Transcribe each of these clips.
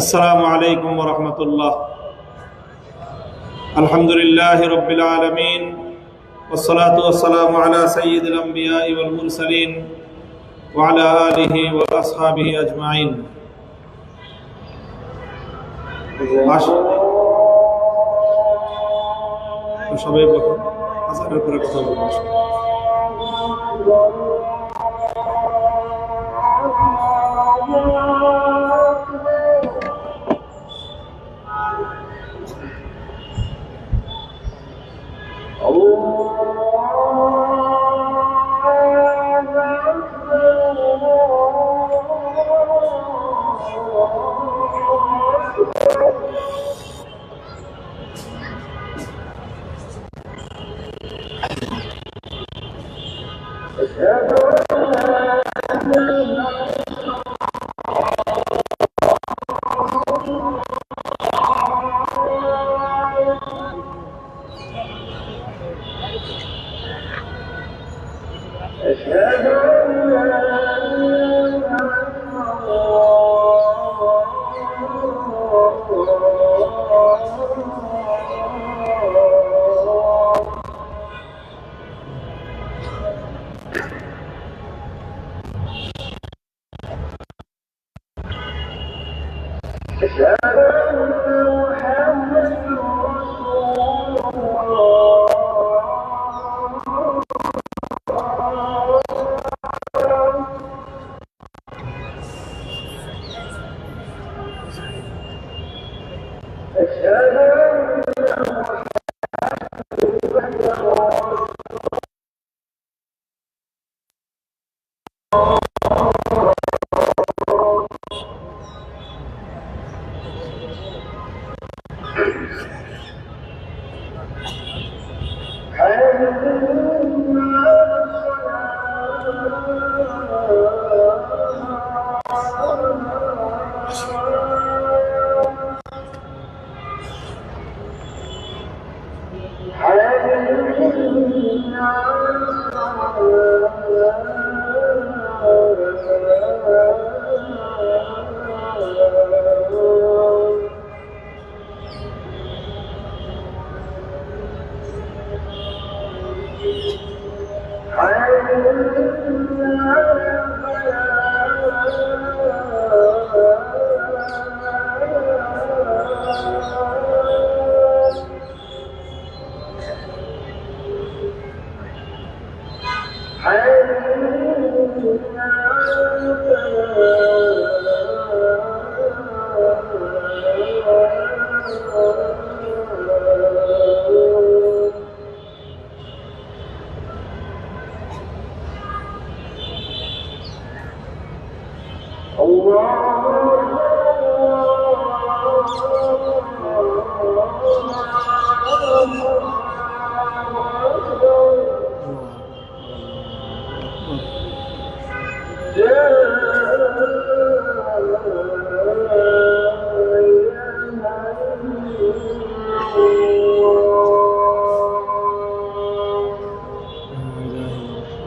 আসসালামু আলাইকুম ওয়া রাহমাতুল্লাহ। আলহামদুলিল্লাহি রাব্বিল আলামিন ওয়াস সালাতু ওয়াস সালামু আলা সাইয়্যিদিল আমবিয়াই ওয়াল মুরসালিন ওয়া আলা আলিহি ওয়া আসহাবিহি আজমাইন। সবাই বলুন আযানের পরে কথা বলবো।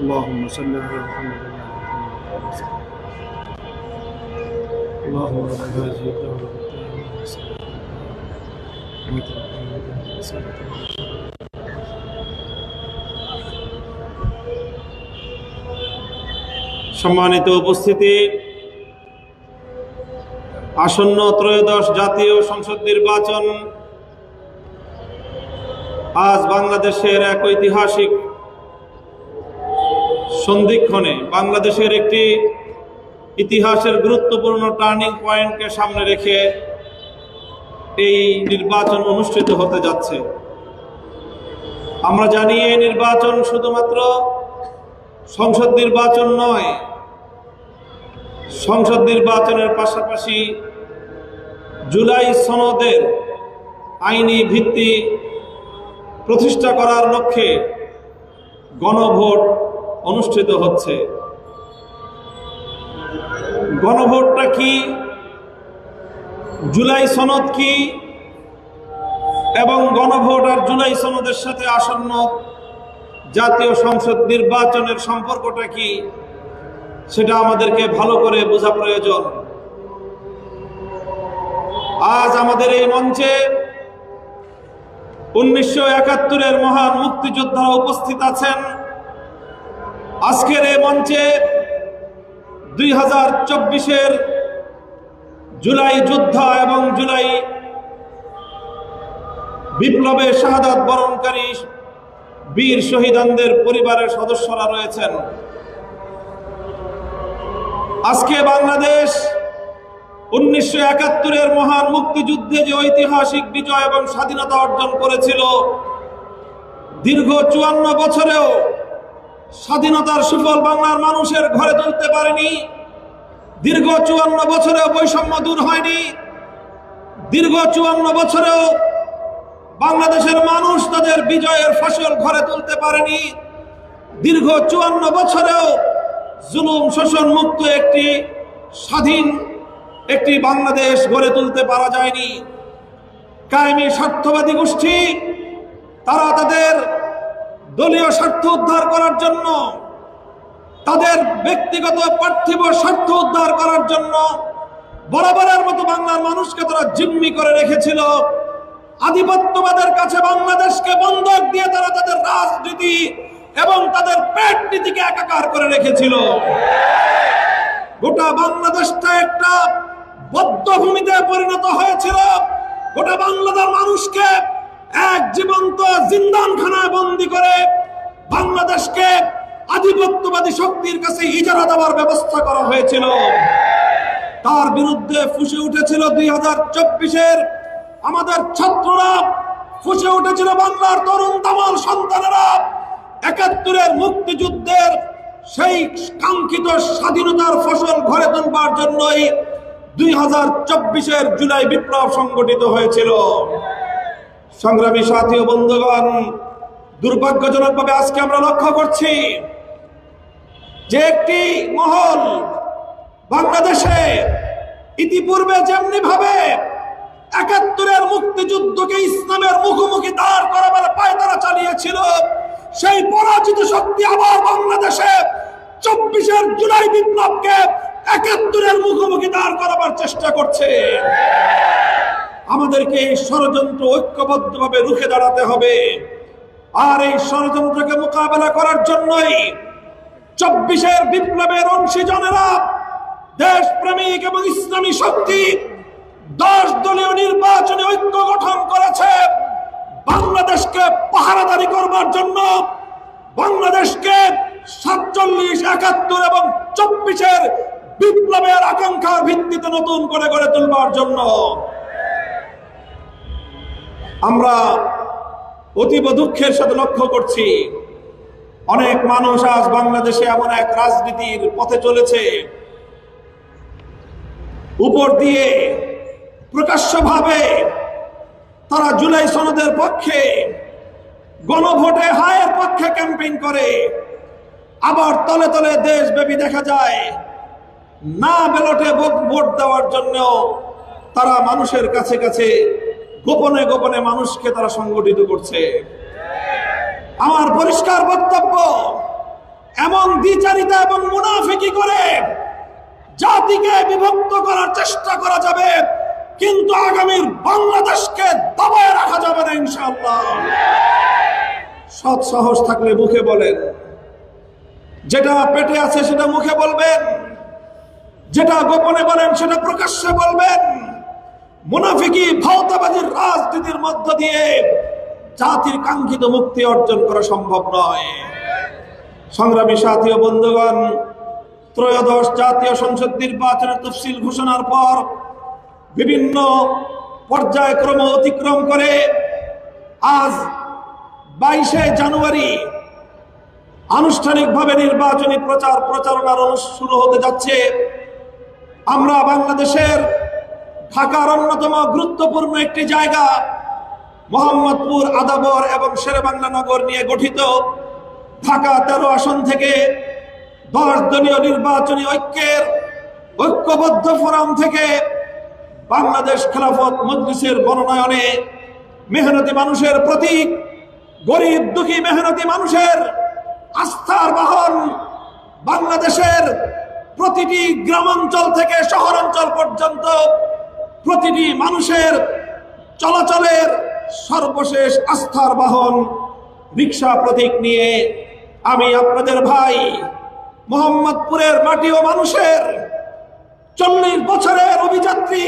اللهم صل على محمد اللهم رب هذه الدعوة সম্মানিত উপস্থিতি, আসন্ন ত্রয়োদশ জাতীয় সংসদ নির্বাচন আজ বাংলাদেশের এক ঐতিহাসিক সন্ধিক্ষণে, বাংলাদেশের একটি ইতিহাসের গুরুত্বপূর্ণ টার্নিং পয়েন্টকে সামনে রেখে এই নির্বাচন অনুষ্ঠিত হতে যাচ্ছে। আমরা জানি এই নির্বাচন শুধুমাত্র সংসদ নির্বাচন নয়, সংসদ নির্বাচনের পাশাপাশি জুলাই সনদের আইনি ভিত্তি প্রতিষ্ঠা করার লক্ষ্যে গণভোট অনুষ্ঠিত হচ্ছে। গণভোটটা কি, জুলাই সনদ কি এবং গণভোট আর জুলাই সনদের সাথে আসন্ন জাতীয় সংসদ নির্বাচনের সম্পর্কটা কি, সেটা আমাদেরকে ভালো করে বোঝা প্রয়োজন। আজ আমাদের এই মঞ্চে 1971-এর মহান মুক্তিযোদ্ধারা উপস্থিত আছেন। আজকের এই মঞ্চে 2024-এর জুলাই যোদ্ধা এবং জুলাই বিপ্লবে শাহাদাত বরণকারী বীর শহীদদের পরিবারের সদস্যরা রয়েছেন। আজকে বাংলাদেশ 1971-এর মহান মুক্তিযুদ্ধে যে ঐতিহাসিক বিজয় এবং স্বাধীনতা অর্জন করেছিল, দীর্ঘ 54 বছরেও স্বাধীনতার সুফল বাংলার মানুষের ঘরে তুলতে পারেনি। দীর্ঘ 54 বছরেও বৈষম্য দূর হয়নি। দীর্ঘ 54 বছরেও বাংলাদেশের মানুষ তাদের বিজয়ের ফসল ঘরে তুলতে পারেনি। দীর্ঘ 54 বছরেও জুলুম শোষণ মুক্ত একটি স্বাধীন একটি বাংলাদেশ গড়ে তুলতে পারা যায়নি। কায়েমি স্বার্থবাদী গোষ্ঠী তারা তাদের দলীয় স্বার্থ উদ্ধার করার জন্য, তাদের ব্যক্তিগত পার্থিব স্বার্থ উদ্ধার করার জন্য বরাবরের মতো বাংলার মানুষকে তারা জিম্মি করে রেখেছিল। আধিপত্যবাদের কাছে বাংলাদেশকে বন্ধক দিয়ে তারা তাদের রাজনীতি এবং তাদের পেট নীতিকে একাকার করে রেখেছিল। গোটা বাংলাদেশটা একটা বদ্ধভূমিতে পরিণত হয়েছিল। গোটা বাংলাদেশের মানুষকে এক জীবন্ত জিন্দানখানায় বন্দী করে বাংলাদেশকে আধিপত্যবাদী শক্তির কাছে ইজারা দেওয়ার ব্যবস্থা করা হয়েছিল। তার বিরুদ্ধে ফুঁসে উঠেছিল 2024-এর আমাদের ছাত্ররা, ফুঁসে উঠেছিল বাংলার তরুণ তামাল সন্তানেরা। 71-এর মুক্তিযুদ্ধের সেই কাঙ্ক্ষিত স্বাধীনতার ফসল ঘরে তুলবার জন্যই 2024-এর জুলাই বিপ্লব সংগঠিত হয়েছিল। সংগ্রামী সাথী ও বন্ধুগণ, দুর্ভাগ্যজনকভাবে আজকে আমরা লক্ষ্য করছি যে একটি মহল বাংলাদেশে ইতিপূর্বে যেমনি ভাবে 71-এর মুক্তিযুদ্ধকে ইসলামের মুখোমুখি দাঁড় করাবার পায়তারা চালিয়েছিল, সেই পরাজিত শক্তি আবার বাংলাদেশে 24-এর জুলাই বিপ্লবকে 71-এর মুখোমুখি দাঁড় করাবার চেষ্টা করছে। আমাদেরকে এই ষড়যন্ত্র ঐক্যবদ্ধভাবে রুখে দাঁড়াতে হবে। আর এই ষড়যন্ত্রকে মোকাবেলা করার জন্যই 24-এর বিপ্লবের অংশীজনেরা, দেশপ্রেমিক এবং ইসলামী শক্তি 10 দলীয় নির্বাচনী ঐক্য গঠন করেছে বাংলাদেশকে পাহারাদারি করবার জন্য, বাংলাদেশকে 47, 71 এবং 24-এর বিপ্লবের আকাঙ্ক্ষার ভিত্তিতে নতুন করে গড়ে তুলবার জন্য। আমরা অতীব দুঃখের সাথে লক্ষ্য করছি, অনেক মানুষ আজ বাংলাদেশে এমন এক রাজনীতির পথে চলেছে, উপর দিয়ে প্রকাশ্যভাবে তারা জুলাই সনদের পক্ষে, গণভোটে হায়ের পক্ষে ক্যাম্পেইন করে, আবার তলে তলে দেশব্যাপী দেখা যায় না ব্যালটে ভোট দেওয়ার জন্য তারা মানুষের কাছে কাছে গোপনে গোপনে মানুষকে তারা সংগঠিত করছে। আমার পরিষ্কার বক্তব্য, এমন দ্বিচারিতা এবং মুনাফিকি করে জাতিকে বিভক্ত করার চেষ্টা করা যাবে, কিন্তু আগামীর বাংলাদেশকে দবায় রাখা যাবে না ইনশাআল্লাহ। সৎ সাহস থাকলে মুখে বলেন, যেটা পেটে আছে সেটা মুখে বলবেন, যেটা গোপনে বলেন সেটা প্রকাশ্যে বলবেন। মুনাফিকি ভাওতাবাজির রাজনীতির মধ্য দিয়ে জাতির কাঙ্ক্ষিত মুক্তি অর্জন করা সম্ভব নয়। সংগ্রামী সাথী ও বন্ধুগণ, ত্রয়োদশ জাতীয় সংসদ নির্বাচনের তফসিল ঘোষণার পর বিভিন্ন পর্যায়ক্রম অতিক্রম করে আজ 22শে জানুয়ারি আনুষ্ঠানিকভাবে নির্বাচনী প্রচারণার শুরু হতে যাচ্ছে। আমরা বাংলাদেশের ঢাকার অন্যতম গুরুত্বপূর্ণ একটি জায়গা মোহাম্মদপুর, আদাবর এবং শেরেবাংলা নগর নিয়ে গঠিত ঢাকা 13 আসন থেকে 10 দলীয় নির্বাচনী ঐক্যবদ্ধ ফোরাম থেকে বাংলাদেশ খেলাফত মজলিসের মনোনয়নে মেহনতি মানুষের প্রতীক, গরিব দুঃখী মেহনতি মানুষের আস্থার বাহন, বাংলাদেশের প্রতিটি গ্রামাঞ্চল থেকে শহরাঞ্চল পর্যন্ত প্রতিটি মানুষের চলাচলের সর্বশেষ আস্থার বাহন রিকশা প্রতীক নিয়ে আমি আপনাদের ভাই মোহাম্মদপুরের মাটি ও মানুষের 40 বছরের অভিযাত্রী,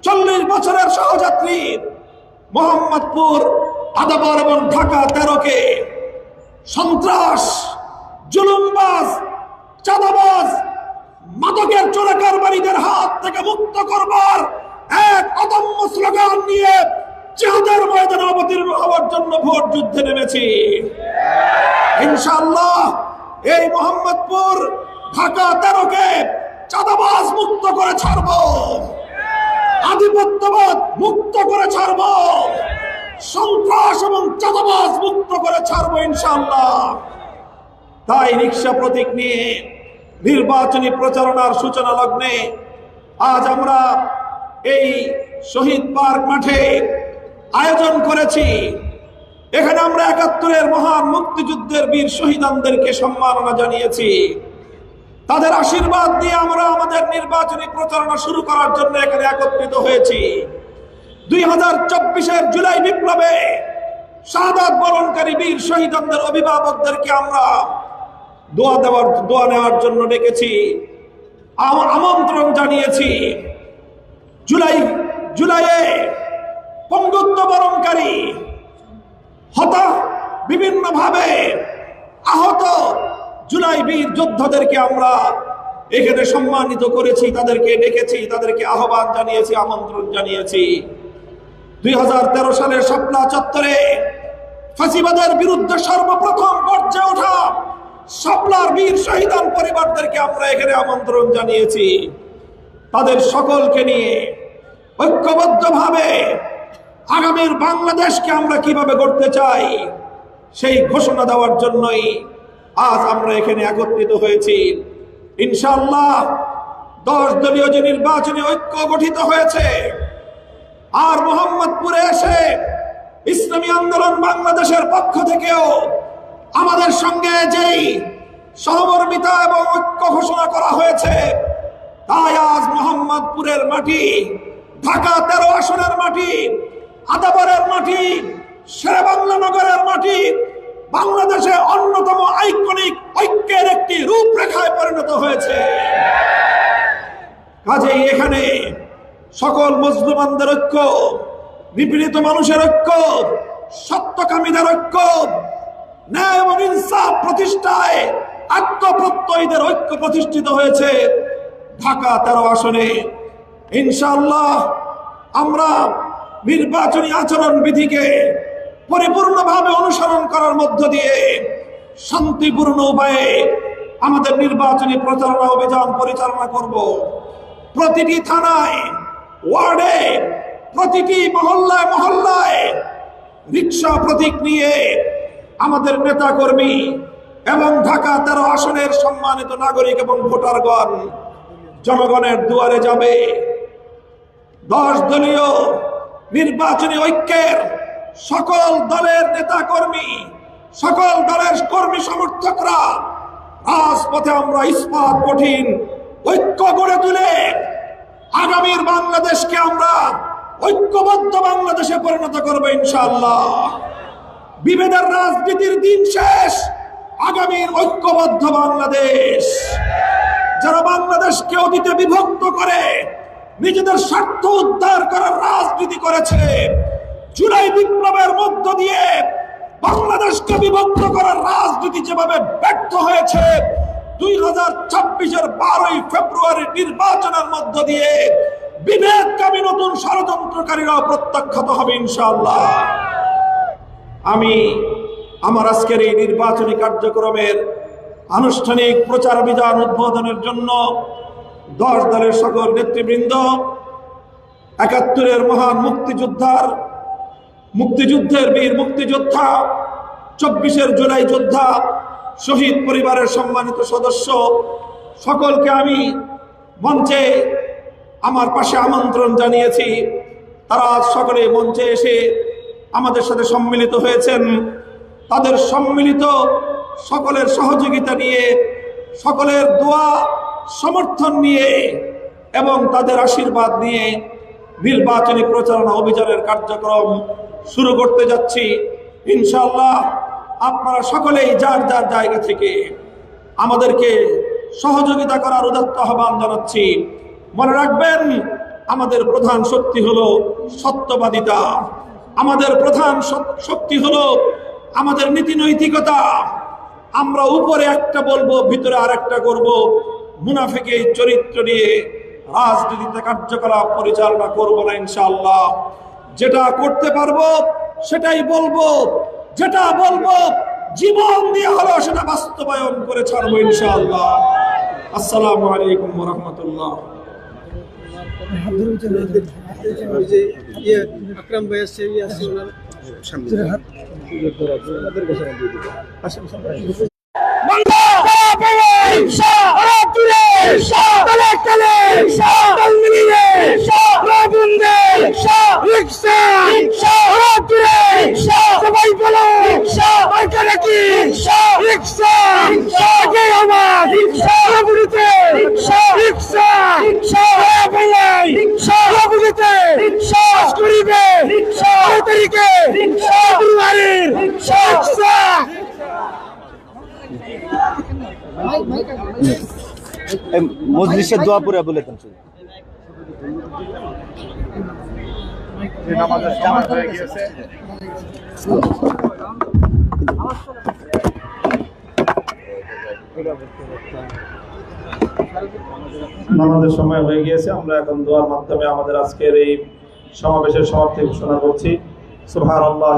40 বছরের সহযাত্রী মোহাম্মদপুর, আদাবর এবং ঢাকা 13কে সন্ত্রাস, জুলুমবাজ, চাঁদাবাজ, মাদকের চোরাকারবারীদের হাত থেকে মুক্ত করবার এক অদম্য স্লোগান নিয়ে জিহাদের ময়দানে অবতীর্ণ হওয়ার জন্য ভোট যুদ্ধে নেমেছি। ইনশাআল্লাহ এই মোহাম্মদপুর, ঢাকা 13কে চাঁদাবাজ মুক্ত করে ছাড়ব, আধিপত্যবাদ মুক্ত করে ছাড়ব, সন্ত্রাস এবং চাঁদাবাজ মুক্ত করে ছাড়ব ইনশাআল্লাহ। তাই রিকশা প্রতীক নিয়ে নির্বাচনী প্রচারণার সূচনা লগ্নে আজ আমরা এই শহীদ পার্ক মাঠে আয়োজন করেছি। এখানে আমরা 71-এর মহান মুক্তিযুদ্ধের বীর শহীদানদেরকে সম্মাননা জানিয়েছি। তাদের আশীর্বাদ দিয়ে আমরা আমাদের নির্বাচনী প্রচারণা শুরু করার জন্য এখানে একত্রিত হয়েছি। 2024-এর জুলাই বিপ্লবে শাহাদাত বরণকারী বীর শহীদানদের অভিভাবকদেরকে আমরা দোয়া নেওয়ার জন্য ডেকেছি, আমন্ত্রণ জানিয়েছি। জুলাইয়ে পঙ্গুত্ব বরণকারী, বিভিন্নভাবে আহত জুলাই বীর যোদ্ধাদেরকে আমরা এখানে সম্মানিত করেছি, তাদেরকে ডেকেছি, তাদেরকে আহ্বান জানিয়েছি, আমন্ত্রণ জানিয়েছি। 2013 সালের শাপলা চত্বরে ফাঁসিবাদের বিরুদ্ধে সর্বপ্রথম গর্জে ওঠা শাপলার বীর শহীদান পরিবারদেরকে আমরা এখানে আমন্ত্রণ জানিয়েছি। তাদের সকলকে নিয়ে ঐক্যবদ্ধভাবে আগামীর বাংলাদেশকে আমরা কিভাবে গড়তে চাই সেই ঘোষণা দেওয়ার জন্যই আজ আমরা এখানে একত্রিত হয়েছি। ইনশাআল্লাহ 10 দলীয় যে নির্বাচনী ঐক্য গঠিত হয়েছে, আর মোহাম্মদপুরে এসে ইসলামী আন্দোলন বাংলাদেশের পক্ষ থেকেও আমাদের সঙ্গে যেই সহমর্মিতা এবং ঐক্য ঘোষণা করা হয়েছে, তাই আজ মোহাম্মদপুরের মাটি, ঢাকা 13 আসনের মাটি, আদাবরের মাটি, শেরেবাংলা নগরের মাটি বাংলাদেশে অন্যতম আইকনিক ঐক্যের একটি রূপরেখায় পরিণত হয়েছে। কাজেই এখানে সকল মুসলমানদের ঐক্য, নিপীড়িত মানুষের ঐক্য, সত্যকামীদের ঐক্য, ন্যায় এবং ইনসাফ প্রতিষ্ঠায় আত্মপ্রত্যয়ীদের ঐক্য প্রতিষ্ঠিত হয়েছে ঢাকা 13 আসনে। ইনশাআল্লাহ আমরা নির্বাচনী আচরণ বিধিকে পরিপূর্ণভাবে অনুসরণ করার মধ্য দিয়ে শান্তিপূর্ণ উপায়ে আমাদের নির্বাচনী প্রচারণা অভিযান পরিচালনা করব। প্রতিটি থানায়, ওয়ার্ডে, প্রতিটি মহল্লায় মহল্লায় রিকশা প্রতীক নিয়ে আমাদের নেতাকর্মী এবং ঢাকা 13 আসনের সম্মানিত নাগরিক এবং ভোটারগণ জনগণের দুয়ারে যাবে। 10 দলীয় নির্বাচনী ঐক্যের সকল দলের নেতাকর্মী, সকল দলের কর্মী সমর্থকরা রাজপথে আমরা ইস্পাত কঠিন ঐক্য গড়ে তুলে আগামীর বাংলাদেশকে আমরা ঐক্যবদ্ধ বাংলাদেশে পরিণত করব ইনশাআল্লাহ। বিভেদের রাজনীতির দিন শেষ, আগামীর ঐক্যবদ্ধ বাংলাদেশ। যারা বাংলাদেশকে অতীতে বিভক্ত করে নিজেদের স্বার্থ উদ্ধার করার রাজনীতি করেছে, জুলাই বিপ্লবের মধ্য দিয়ে বাংলাদেশকে বিভক্ত করার রাজনীতি যেভাবে ব্যর্থ হয়েছে, 2026-এর 12 ফেব্রুয়ারি নির্বাচনের মধ্য দিয়ে বিভেদকামী নতুন ষড়যন্ত্রকারীরা প্রত্যাখ্যাত হবে ইনশাআল্লাহ। আমি আমার আজকের এই নির্বাচনী কার্যক্রমের আনুষ্ঠানিক প্রচার অভিযান উদ্বোধনের জন্য 10 দলের সকল নেতৃবৃন্দ, 71-এর মহান মুক্তিযুদ্ধের বীর মুক্তিযোদ্ধা, 24-এর জুলাই যোদ্ধা, শহীদ পরিবারের সম্মানিত সদস্য সকলকে আমি মঞ্চে আমার পাশে আমন্ত্রণ জানিয়েছি। তারা সকলে মঞ্চে এসে আমাদের সাথে সম্মিলিত হয়েছেন। তাদের সম্মিলিত সকলের সহযোগিতা নিয়ে, সকলের দোয়া, সমর্থন নিয়ে এবং তাদের আশীর্বাদ নিয়ে নির্বাচনী প্রচারণা অভিযানের কার্যক্রম শুরু করতে যাচ্ছি। ইনশাআল্লাহ আপনারা সকলেই যার যার জায়গা থেকে আমাদেরকে সহযোগিতা করার উদাত্ত আহ্বান জানাচ্ছি। মনে রাখবেন, আমাদের প্রধান শক্তি হলো সত্যবাদিতা, আমাদের প্রধান শক্তি হলো আমাদের নীতি নৈতিকতা। আমরা উপরে একটা বলবো, ভিতরে আরেকটা করব। মুনাফিকের চরিত্র নিয়ে রাজনীতিতে কার্যকলাপ পরিচালনা করব না ইনশাআল্লাহ। যেটা করতে পারবো সেটাই বলবো, যেটা বলবো জীবন দিয়ে হলো সেটা বাস্তবায়ন করে ছাড়বো ইনশাআল্লাহ। আসসালামু আলাইকুম ওয়া রাহমাতুল্লাহ। আকরাম ভাই আছে, মজলিসের দোয়া পড়ে বলে দেন। নামাজের সময় হয়ে গিয়েছে। নামাজের সময় হয়ে গিয়েছে। আমরা এখন দোয়ার মাধ্যমে আমাদের আজকের এই সমাবেশের সমাপ্তি ঘোষণা করছি। সুবহানাল্লাহ।